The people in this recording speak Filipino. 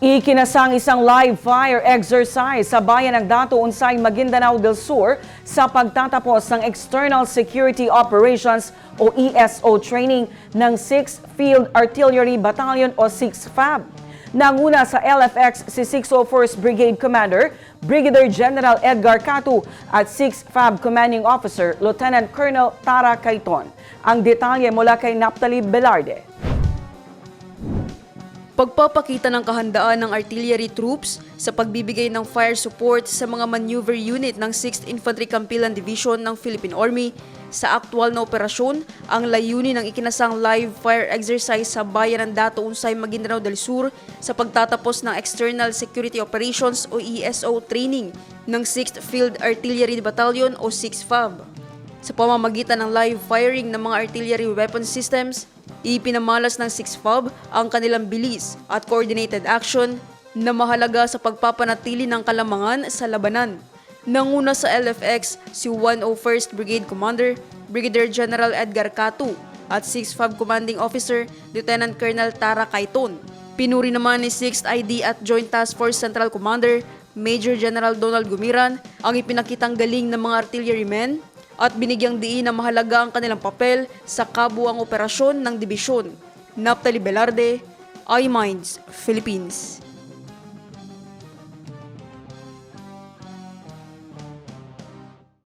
Ikinasang isang live fire exercise sa bayan ng Dato Unsay, Maguindanao del Sur sa pagtatapos ng External Security Operations o ESO training ng 6th Field Artillery Battalion o 6FAB. Nanguna sa LFX si 601st Brigade Commander Brigadier General Edgar Catu at 6FAB Commanding Officer Lieutenant Colonel Tara Cayton. Ang detalye mula kay Naphtali Velarde. Pagpapakita ng kahandaan ng artillery troops sa pagbibigay ng fire support sa mga maneuver unit ng 6th Infantry Campilan Division ng Philippine Army sa aktwal na operasyon, ang layunin ng ikinasang live fire exercise sa bayan ng Dato Unsay, Maguindanao del Sur sa pagtatapos ng External Security Operations o ESO training ng 6th Field Artillery Battalion o 6FAB. Sa pamamagitan ng live firing ng mga artillery weapon systems, ipinamalas ng 6FAB ang kanilang bilis at coordinated action na mahalaga sa pagpapanatili ng kalamangan sa labanan. Nanguna sa LFX si 101st Brigade Commander Brigadier General Edgar Catu at 6FAB Commanding Officer Lieutenant Colonel Tara Cayton. Pinuri naman ni 6th ID at Joint Task Force Central Commander Major General Donald Gumiran ang ipinakitang galing ng mga artillerymen at binigyang diin na mahalaga ang kanilang papel sa kabuuang operasyon ng dibisyon. Naphtali Velarde, iMinds, Philippines.